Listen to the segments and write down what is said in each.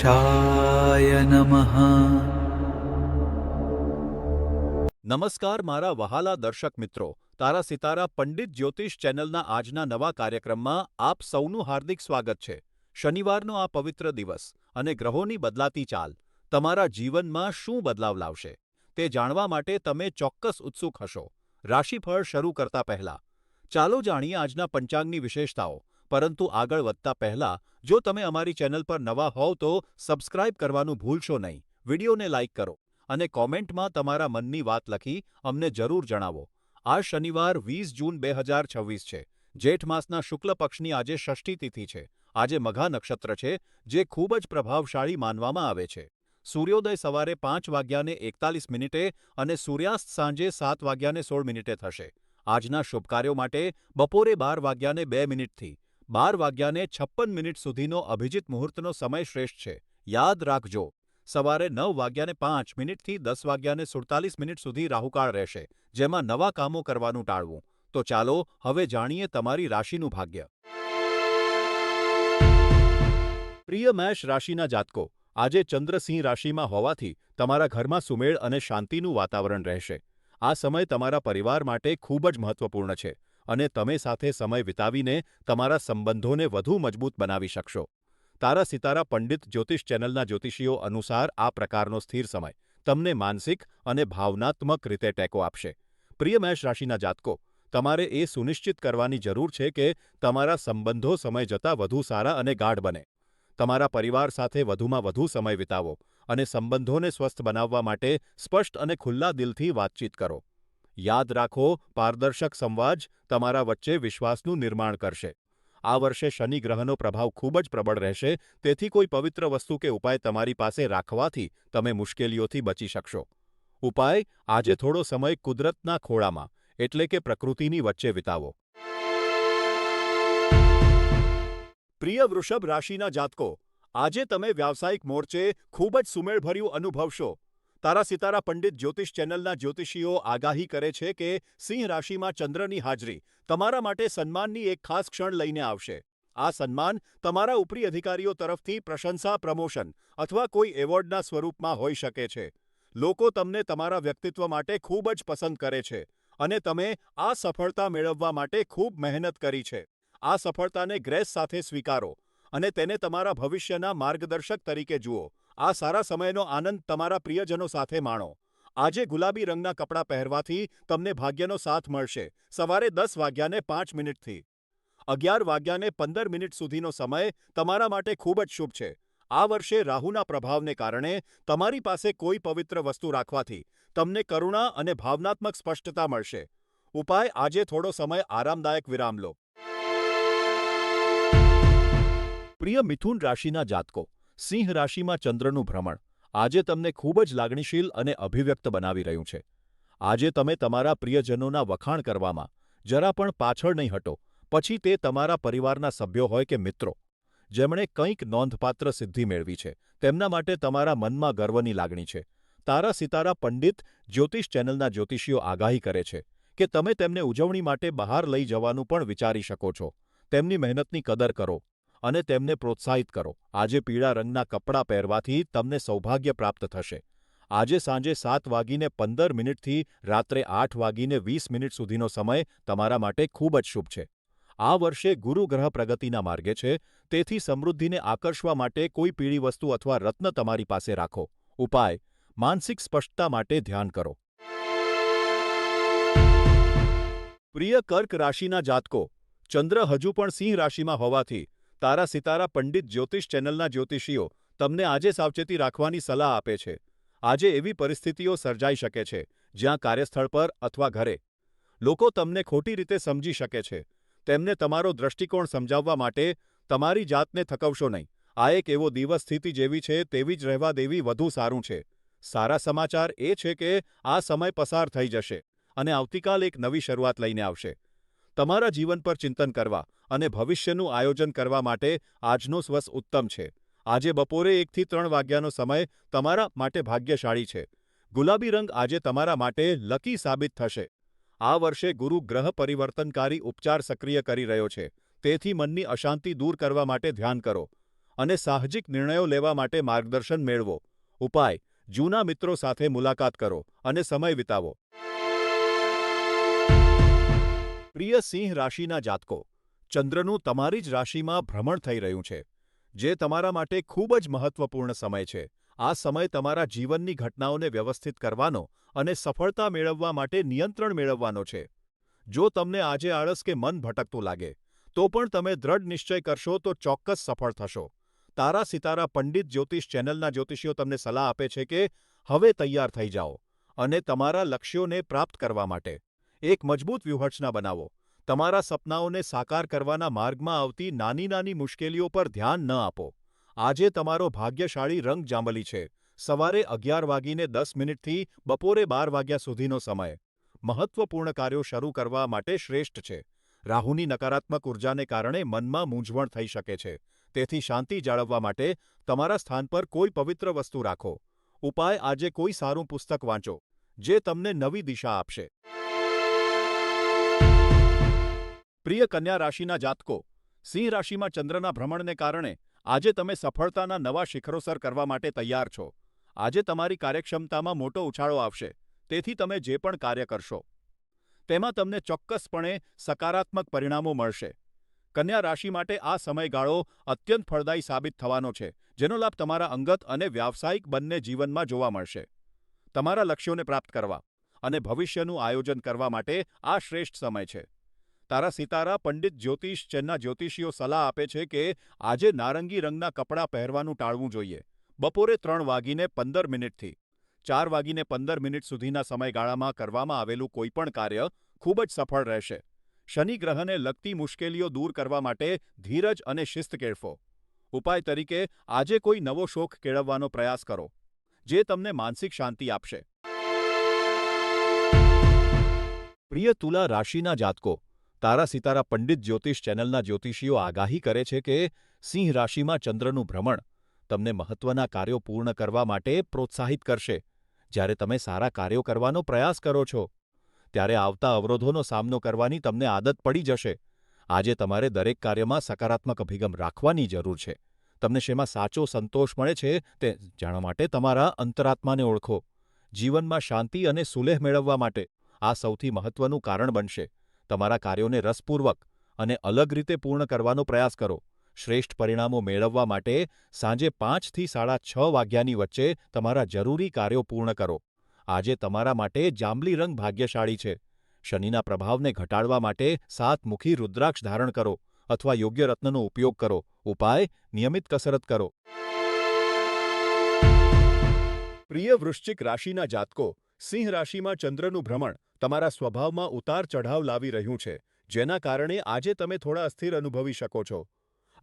ગણેશાય નમઃ. નમસ્કાર મારા વહાલા દર્શક મિત્રો, તારા સિતારા પંડિત જ્યોતિષ ચેનલના આજના નવા કાર્યક્રમમાં આપ સૌનું હાર્દિક સ્વાગત છે. શનિવારનો આ પવિત્ર દિવસ અને ગ્રહોની બદલાતી ચાલ તમારા જીવનમાં શું બદલાવ લાવશે તે જાણવા માટે તમે ચોક્કસ ઉત્સુક હશો. રાશિફળ શરૂ કરતા પહેલા ચાલો જાણીએ આજના પંચાંગની વિશેષતાઓ. પરંતુ આગળ વધતા પહેલા જો તમે અમારી ચેનલ પર નવા હોવ તો સબસ્ક્રાઇબ કરવાનું ભૂલશો નહીં. વિડીયોને લાઇક કરો અને કોમેન્ટમાં તમારા મનની વાત લખી અમને જરૂર જણાવો. આ શનિવાર 20 જૂન 2026 છે. જેઠ માસના શુક્લ પક્ષની આજે ષષ્ઠી તિથિ છે. આજે મઘા નક્ષત્ર છે જે ખૂબ જ પ્રભાવશાળી માનવામાં આવે છે. સૂર્યોદય સવારે 5:41 અને સૂર્યાસ્ત સાંજે 7:16 થશે. આજના શુભ કાર્યો માટે બપોરે 12:02 12:56 સુધીનો અભિજીત મુહૂર્તનો સમય શ્રેષ્ઠ છે. યાદ રાખજો, સવારે 9:05 થી 10:47 સુધી રાહુકાળ રહેશે, જેમાં નવા કામો કરવાનું ટાળવું. તો ચાલો હવે જાણીએ તમારી રાશિનું ભાગ્ય. પ્રિય મેષ રાશિના જાતકો, આજે ચંદ્ર સિંહ રાશિમાં હોવાથી તમારા ઘરમાં સુમેળ અને શાંતિનું વાતાવરણ રહેશે. આ સમય તમારા પરિવાર માટે ખૂબ જ મહત્વપૂર્ણ છે અને તમે સાથે સમય વિતાવીને તમારા સંબંધોને વધુ મજબૂત બનાવી શકશો. તારા સિતારા પંડિત જ્યોતિષ ચેનલના જ્યોતિષીઓ અનુસાર આ પ્રકારનો સ્થિર સમય તમને માનસિક અને ભાવનાત્મક રીતે ટેકો આપશે. પ્રિય મેષ રાશિના જાતકો, તમારે એ સુનિશ્ચિત કરવાની જરૂર છે કે તમારા સંબંધો સમય જતાં વધુ સારા અને ગાઢ બને. તમારા પરિવાર સાથે વધુમાં વધુ સમય વિતાવો અને સંબંધોને સ્વસ્થ બનાવવા માટે સ્પષ્ટ અને ખુલ્લા દિલથી વાતચીત કરો. યાદ રાખો, પારદર્શક સંવાદ તમારા વચ્ચે વિશ્વાસનું નિર્માણ કરશે. આ વર્ષે શનિ ગ્રહનો પ્રભાવ ખૂબ જ પ્રબળ રહેશે, તેથી કોઈ પવિત્ર વસ્તુ કે ઉપાય તમારી પાસે રાખવાથી તમે મુશ્કેલીઓથી બચી શકશો. ઉપાય: આજે થોડો સમય કુદરતના ખોળામાં એટલે કે પ્રકૃતિની વચ્ચે વિતાવો. પ્રિય વૃષભ રાશિના જાતકો, આજે તમે વ્યાવસાયિક મોરચે ખૂબ જ સુમેળભર્યું અનુભવશો. તારા સિતારા પંડિત જ્યોતિષ ચેનલના જ્યોતિષીઓ આગાહી કરે છે કે સિંહ રાશિમાં ચંદ્રની હાજરી તમારા માટે સન્માનની એક ખાસ ક્ષણ લઈને આવશે. આ સન્માન તમારા ઉપરી અધિકારીઓ તરફથી પ્રશંસા, પ્રમોશન અથવા કોઈ એવોર્ડના સ્વરૂપમાં હોઈ શકે છે. લોકો તમને તમારા વ્યક્તિત્વ માટે ખૂબ જ પસંદ કરે છે અને તમે આ સફળતા મેળવવા માટે ખૂબ મહેનત કરી છે. આ સફળતાને ગ્રેસ સાથે સ્વીકારો અને તેને તમારા ભવિષ્યના માર્ગદર્શક તરીકે જુઓ. આ સારા સમયનો આનંદ તમારા પ્રિયજનો સાથે માણો. આજે ગુલાબી રંગના કપડાં પહેરવાથી તમને ભાગ્યનો સાથ મળશે. સવારે 10:05 થી 11:15 સુધીનો સમય તમારા માટે ખૂબ જ શુભ છે. આ વર્ષે રાહુના પ્રભાવને કારણે તમારી પાસે કોઈ પવિત્ર વસ્તુ રાખવાથી તમને કરુણા અને ભાવનાત્મક સ્પષ્ટતા મળશે. ઉપાય: આજે થોડો સમય આરામદાયક વિરામ લો. પ્રિય મિથુન રાશિના જાતકો, સિંહ રાશિમાં ચંદ્રનું ભ્રમણ આજે તમને ખૂબ જ લાગણીશીલ અને અભિવ્યક્ત બનાવી રહ્યું છે. આજે તમે તમારા પ્રિયજનોના વખાણ કરવામાં જરા પણ પાછળ નહીં હટો, પછી તે તમારા પરિવારના સભ્યો હોય કે મિત્રો. જેમણે કંઈક નોંધપાત્ર સિદ્ધિ મેળવી છે તેમના માટે તમારા મનમાં ગર્વની લાગણી છે. તારા સિતારા પંડિત જ્યોતિષ ચેનલના જ્યોતિષીઓ આગાહી કરે છે કે તમે તેમને ઉજવણી માટે બહાર લઈ જવાનું પણ વિચારી શકો છો. તેમની મહેનતની કદર કરો અને તેમને પ્રોત્સાહિત કરો. આજે પીળા રંગના કપડાં પહેરવાથી તમને સૌભાગ્ય પ્રાપ્ત થશે. આજે સાંજે 7:15 થી રાત્રે 8:20 સુધીનો સમય તમારા માટે ખૂબ જ શુભ છે. આ વર્ષે ગુરુ ગ્રહ પ્રગતિના માર્ગે છે, તેથી સમૃદ્ધિને આકર્ષવા માટે કોઈ પીળી વસ્તુ અથવા રત્ન તમારી પાસે રાખો. ઉપાય: માનસિક સ્પષ્ટતા માટે ધ્યાન કરો. પ્રિય કર્ક રાશિના જાતકો, ચંદ્ર હજુ પણ સિંહ રાશિમાં હોવાથી તારા સિતારા પંડિત જ્યોતિષ ચેનલના જ્યોતિષીઓ તમને આજે સાવચેતી રાખવાની સલાહ આપે છે. આજે એવી પરિસ્થિતિઓ સર્જાઈ શકે છે જ્યાં કાર્યસ્થળ પર અથવા ઘરે લોકો તમને ખોટી રીતે સમજી શકે છે. તેમને તમારો દૃષ્ટિકોણ સમજાવવા માટે તમારી જાતને થકવશો નહીં. આ એક એવો દિવસ સ્થિતિ જેવી છે તેવી જ રહેવા દેવી વધુ સારું છે. સારા સમાચાર એ છે કે આ સમય પસાર થઈ જશે અને આવતીકાલ એક નવી શરૂઆત લઈને આવશે. તમારા જીવન પર ચિંતન કરવા અને ભવિષ્યનું આયોજન કરવા માટે આજનો દિવસ ઉત્તમ છે. આજે બપોરે 1 થી 3 વાગ્યાનો સમય તમારા માટે ભાગ્યશાળી છે. ગુલાબી રંગ આજે તમારા માટે લકી સાબિત થશે. આ વર્ષે ગુરુ ગ્રહ પરિવર્તનકારી ઉપચાર સક્રિય કરી રહ્યો છે, તેથી મનની અશાંતિ દૂર કરવા માટે ધ્યાન કરો. અને સાહજિક નિર્ણયો લેવા માટે માર્ગદર્શન મેળવો. ઉપાય: જૂના મિત્રો સાથે મુલાકાત કરો અને સમય વિતાવો. પ્રિય સિંહ રાશિના જાતકો, ચંદ્રનું તમારી જ રાશિમાં ભ્રમણ થઈ રહ્યું છે, જે તમારા માટે ખૂબ જ મહત્વપૂર્ણ સમય છે. આ સમય તમારા જીવનની ઘટનાઓને વ્યવસ્થિત કરવાનો અને સફળતા મેળવવા માટે નિયંત્રણ મેળવવાનો છે. જો તમને આજે આળસ કે મન ભટકતું લાગે, તો પણ તમે દ્રઢ નિશ્ચય કરશો તો ચોક્કસ સફળ થશો. તારા સિતારા પંડિત જ્યોતિષ ચેનલના જ્યોતિષીઓ તમને સલાહ આપે છે કે હવે તૈયાર થઈ જાઓ અને તમારા લક્ષ્યોને પ્રાપ્ત કરવા માટે એક મજબૂત વ્યૂહરચના બનાવો. તમારા સપનાઓને સાકાર કરવાના માર્ગમાં આવતી નાની નાની મુશ્કેલીઓ પર ધ્યાન ન આપો. આજે તમારો ભાગ્યશાળી રંગ જાંબલી છે. સવારે 11:10થી બપોરે 12 વાગ્યા સુધીનો સમય મહત્વપૂર્ણ કાર્યો શરૂ કરવા માટે શ્રેષ્ઠ છે. રાહુની નકારાત્મક ઉર્જાને કારણે મનમાં મૂંઝવણ થઈ શકે છે. તેથી શાંતિ જાળવવા માટે તમારા સ્થાન પર કોઈ પવિત્ર વસ્તુ રાખો. ઉપાય: આજે કોઈ સારું પુસ્તક વાંચો, જે તમને નવી દિશા આપશે. પ્રિય કન્યા રાશિના જાતકો, સિંહ રાશિમાં ચંદ્રના ભ્રમણને કારણે આજે તમે સફળતાના નવા શિખરો સર કરવા માટે તૈયાર છો. આજે તમારી કાર્યક્ષમતામાં મોટો ઉછાળો આવશે. તેથી તમે જે પણ કાર્ય કરશો, તેમાં તમને ચોક્કસપણે સકારાત્મક પરિણામો મળશે. કન્યા રાશિ માટે આ સમયગાળો અત્યંત ફળદાયી સાબિત થવાનો છે, જેનો લાભ તમારા અંગત અને વ્યાવસાયિક બંને જીવનમાં જોવા મળશે. તમારા લક્ષ્યોને પ્રાપ્ત કરવા અને ભવિષ્યનું આયોજન કરવા માટે આ શ્રેષ્ઠ સમય છે. તારા સિતારા પંડિત જ્યોતિષ ચેનલના જ્યોતિષીઓ સલાહ આપે છે કે આજે નારંગી રંગના કપડાં પહેરવાનું ટાળવું જોઈએ. બપોરે 3:15થી 4:15 સુધીના સમયગાળામાં કરવામાં આવેલું કોઈપણ કાર્ય ખૂબ જ સફળ રહેશે. શનિ ગ્રહને લગતી મુશ્કેલીઓ દૂર કરવા માટે ધીરજ અને શિસ્ત કેળવો. ઉપાય તરીકે આજે કોઈ નવો શોખ કેળવવાનો પ્રયાસ કરો, જે તમને માનસિક શાંતિ આપશે. પ્રિય તુલા રાશિના જાતકો, તારા સિતારા પંડિત જ્યોતિષ ચેનલના જ્યોતિષીઓ આગાહી કરે છે કે સિંહ રાશિમાં ચંદ્રનું ભ્રમણ તમને મહત્વના કાર્યો પૂર્ણ કરવા માટે પ્રોત્સાહિત કરશે. જ્યારે તમે સારા કાર્યો કરવાનો પ્રયાસ કરો છો, ત્યારે આવતા અવરોધોનો સામનો કરવાની તમને આદત પડી જશે. આજે તમારે દરેક કાર્યમાં સકારાત્મક અભિગમ રાખવાની જરૂર છે. તમને શેમાં સાચો સંતોષ મળે છે તે જાણવા માટે તમારા અંતરાત્માને ઓળખો. જીવનમાં શાંતિ અને સુલેહ મેળવવા માટે આ સૌથી મહત્વનું કારણ બનશે. તમારા કાર્યોને રસપૂર્વક અને અલગ રીતે પૂર્ણ કરવાનો પ્રયાસ કરો. શ્રેષ્ઠ પરિણામો મેળવવા માટે સાંજે 5થી 6:30 વાગ્યાની વચ્ચે તમારા જરૂરી કાર્યો પૂર્ણ કરો. આજે તમારા માટે જાંબલી રંગ ભાગ્યશાળી છે. શનિના પ્રભાવને ઘટાડવા માટે 7 મુખી રુદ્રાક્ષ ધારણ કરો અથવા યોગ્ય રત્નનો ઉપયોગ કરો. ઉપાય: નિયમિત કસરત કરો. પ્રિય વૃશ્ચિક રાશિના જાતકો, સિંહ રાશિમાં ચંદ્રનું ભ્રમણ તમારા સ્વભાવમાં ઉતાર ચઢાવ લાવી રહ્યું છે, જેના કારણે આજે તમે થોડા અસ્થિર અનુભવી શકો છો.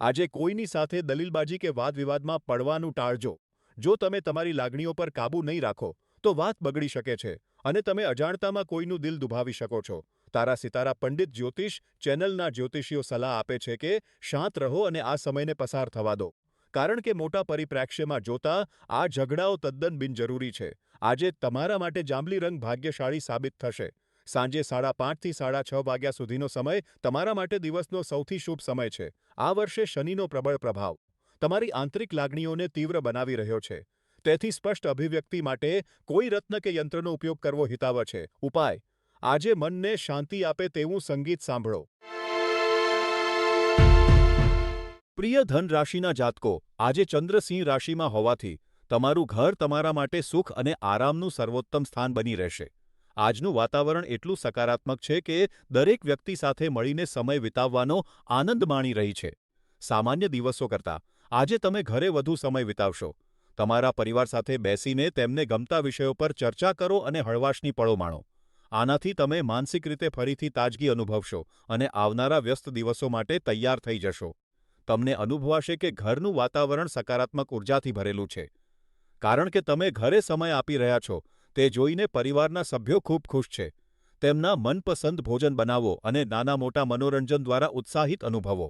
આજે કોઈની સાથે દલીલબાજી કે વાદવિવાદમાં પડવાનું ટાળજો. જો તમે તમારી લાગણીઓ પર કાબૂ નહીં રાખો, તો વાત બગડી શકે છે અને તમે અજાણતામાં કોઈનું દિલ દુભાવી શકો છો. તારા સિતારા પંડિત જ્યોતિષ ચેનલના જ્યોતિષીઓ સલાહ આપે છે કે શાંત રહો અને આ સમયને પસાર થવા દો. કારણ કે મોટા પરિપ્રેક્ષ્યમાં જોતા આ ઝઘડાઓ તદ્દન બિનજરૂરી છે. આજે તમારા માટે જાંબલી રંગ ભાગ્યશાળી સાબિત થશે. સાંજે 5:30થી 6:30 વાગ્યા સુધીનો સમય તમારા માટે દિવસનો સૌથી શુભ સમય છે. આ વર્ષે શનિનો પ્રબળ પ્રભાવ તમારી આંતરિક લાગણીઓને તીવ્ર બનાવી રહ્યો છે. તેથી સ્પષ્ટ અભિવ્યક્તિ માટે કોઈ રત્ન કે યંત્રનો ઉપયોગ કરવો હિતાવહ છે. ઉપાય: આજે મનને શાંતિ આપે તેવું સંગીત સાંભળો. પ્રિય ધન રાશિના જાતકો, આજે ચંદ્ર સિંહ રાશિમાં હોવાથી તમારું ઘર તમારા માટે સુખ અને આરામનું સર્વોત્તમ સ્થાન બની રહેશે. આજનું વાતાવરણ એટલું સકારાત્મક છે કે દરેક વ્યક્તિ સાથે મળીને સમય વિતાવવાનો આનંદ માણી રહી છે. સામાન્ય દિવસો કરતાં આજે તમે ઘરે વધુ સમય વિતાવશો. તમારા પરિવાર સાથે બેસીને તેમને ગમતા વિષયો પર ચર્ચા કરો અને હળવાશની પળો માણો. આનાથી તમે માનસિક રીતે ફરીથી તાજગી અનુભવશો અને આવનારા વ્યસ્ત દિવસો માટે તૈયાર થઈ જશો. તમને અનુભવાશે કે ઘરનું વાતાવરણ સકારાત્મક ઉર્જાથી ભરેલું છે. કારણ કે તમે ઘરે સમય આપી રહ્યા છો, તે જોઈને પરિવારના સભ્યો ખૂબ ખુશ છે. તેમના મનપસંદ ભોજન બનાવો અને નાના-મોટા મનોરંજન દ્વારા ઉત્સાહિત અનુભવો.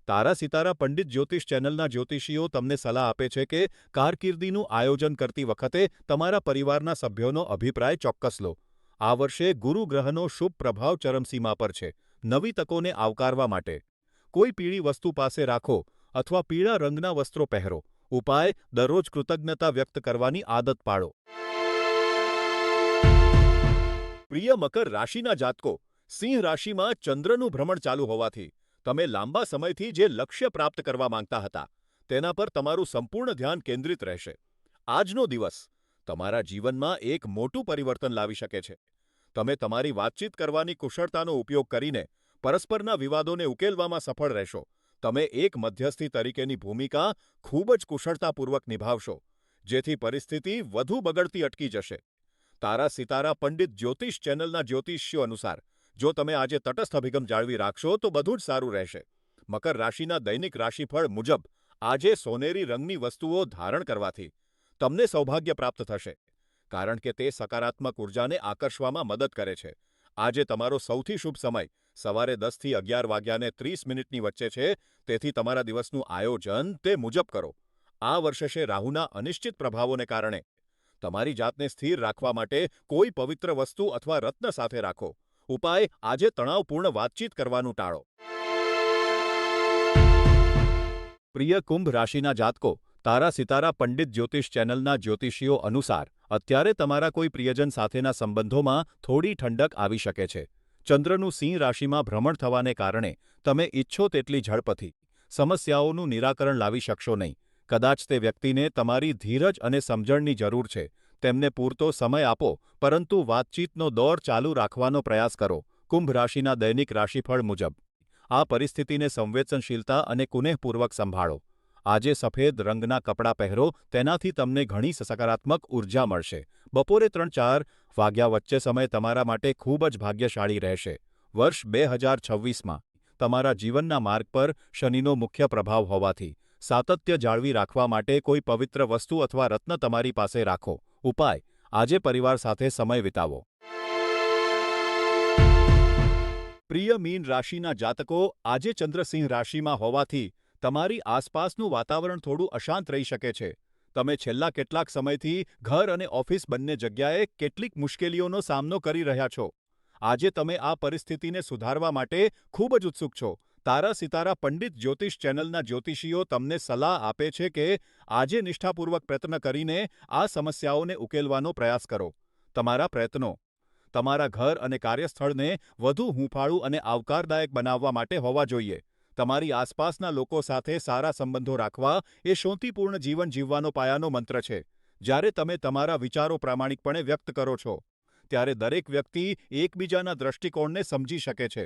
તારા સિતારા પંડિત જ્યોતિષ ચેનલના જ્યોતિષીઓ તમને સલાહ આપે છે કે કારકિર્દીનું આયોજન કરતી વખતે તમારા પરિવારના સભ્યોનો અભિપ્રાય ચોક્કસ લો. આ વર્ષે ગુરુ ગ્રહનો શુભ પ્રભાવ ચરમસીમા પર છે. નવી તકોને આવકારવા માટે કોઈ પીળી વસ્તુ પાસે રાખો અથવા પીળા રંગના વસ્ત્રો પહેરો. ઉપાય દરરોજ કૃતજ્ઞતા વ્યક્ત કરવાની આદત પાડો. પ્રિય મકર રાશિના જાતકો, સિંહ રાશિમાં ચંદ્રનું ભ્રમણ ચાલુ હોવાથી તમે લાંબા સમયથી જે લક્ષ્ય પ્રાપ્ત કરવા માંગતા હતા તેના પર તમારું સંપૂર્ણ ધ્યાન કેન્દ્રિત રહેશે. આજનો દિવસ તમારા જીવનમાં એક મોટું પરિવર્તન લાવી શકે છે. તમે તમારી વાતચીત કરવાની કુશળતાનો ઉપયોગ કરીને પરસ્પરના વિવાદોને ઉકેલવામાં સફળ રહેશો. તમે એક મધ્યસ્થી તરીકેની ભૂમિકા ખૂબ જ કુશળતાપૂર્વક નિભાવશો, જેથી પરિસ્થિતિ વધુ બગડતી અટકી જશે. તારા સિતારા પંડિત જ્યોતિષ ચેનલના જ્યોતિષીઓ અનુસાર જો તમે આજે તટસ્થ અભિગમ જાળવી રાખશો તો બધું જ સારું રહેશે. મકર રાશિના દૈનિક રાશિફળ મુજબ આજે સોનેરી રંગની વસ્તુઓ ધારણ કરવાથી તમને સૌભાગ્ય પ્રાપ્ત થશે, કારણ કે તે સકારાત્મક ઉર્જાને આકર્ષવામાં મદદ કરે છે. આજે તમારો સૌથી શુભ સમય સવારે 10 થી 11 વાગ્યાને 30 મિનિટની વચ્ચે છે, તેથી તમારા દિવસનું આયોજન તે મુજબ કરો. આ વર્ષે રાહુના અનિશ્ચિત પ્રભાવોને કારણે તમારી જાતને સ્થિર રાખવા માટે કોઈ પવિત્ર વસ્તુ અથવા રત્ન સાથે રાખો. ઉપાય આજે તણાવપૂર્ણ વાતચીત કરવાનું ટાળો. પ્રિય કુંભ રાશિના જાતકો, તારા સિતારા પંડિત જ્યોતિષ ચેનલના જ્યોતિષીઓ અનુસાર અત્યારે તમારા કોઈ પ્રિયજન સાથેના સંબંધોમાં થોડી ઠંડક આવી શકે છે. ચંદ્રનું સિંહ રાશિમાં ભ્રમણ થવાને કારણે તમે ઈચ્છો તેટલી ઝડપથી સમસ્યાઓનું નિરાકરણ લાવી શકશો નહીં. કદાચ તે વ્યક્તિને તમારી ધીરજ અને સમજણની જરૂર છે. તેમને પૂરતો સમય આપો, પરંતુ વાતચીતનો દોર ચાલુ રાખવાનો પ્રયાસ કરો. કુંભ રાશિના દૈનિક રાશિફળ મુજબ આ પરિસ્થિતિને સંવેદનશીલતા અને કુનેહપૂર્વક સંભાળો. આજે સફેદ રંગના કપડાં પહેરો, તેનાથી તમને ઘણી સકારાત્મક ઉર્જા મળશે. બપોરે 3-4 વાગ્યા વચ્ચે સમય તમારા માટે ખૂબ જ ભાગ્યશાળી રહેશે. વર્ષ 2026માં તમારા જીવનના માર્ગ પર શનિનો મુખ્ય પ્રભાવ હોવાથી સાતત્ય જાળવી રાખવા માટે કોઈ પવિત્ર વસ્તુ અથવા રત્ન તમારી પાસે રાખો. ઉપાય આજે પરિવાર સાથે સમય વિતાવો. પ્રિય મીન રાશિના જાતકો, આજે ચંદ્ર સિંહ રાશિમાં હોવાથી તમારી આસપાસનું વાતાવરણ થોડું અશાંત રહી શકે છે. તમે છેલ્લા કેટલાક સમયથી ઘર અને ઓફિસ બંને જગ્યાએ કેટલીક મુશ્કેલીઓનો સામનો કરી રહ્યા છો. આજે તમે આ પરિસ્થિતિને સુધારવા માટે ખૂબ જ ઉત્સુક છો. તારા સિતારા પંડિત જ્યોતિષ ચેનલના જ્યોતિષીઓ તમને સલાહ આપે છે કે આજે નિષ્ઠાપૂર્વક પ્રયત્ન કરીને આ સમસ્યાઓને ઉકેલવાનો પ્રયાસ કરો. તમારા પ્રયત્નો તમારા ઘર અને કાર્યસ્થળને વધુ હૂંફાળું અને આવકારદાયક બનાવવા માટે હોવા જોઈએ. તમારી આસપાસના લોકો સાથે સારા સંબંધો રાખવા એ શાંતિપૂર્ણ જીવન જીવવાનો પાયાનો મંત્ર છે. જ્યારે તમે તમારા વિચારો પ્રામાણિકપણે વ્યક્ત કરો છો, ત્યારે દરેક વ્યક્તિ એકબીજાના દૃષ્ટિકોણને સમજી શકે છે.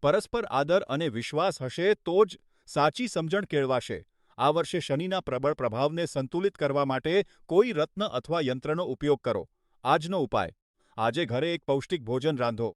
પરસ્પર આદર અને વિશ્વાસ હશે તો જ સાચી સમજણ કેળવાશે. આ વર્ષે શનિના પ્રબળ પ્રભાવને સંતુલિત કરવા માટે કોઈ રત્ન અથવા યંત્રનો ઉપયોગ કરો. આજનો ઉપાય આજે ઘરે એક પૌષ્ટિક ભોજન રાંધો.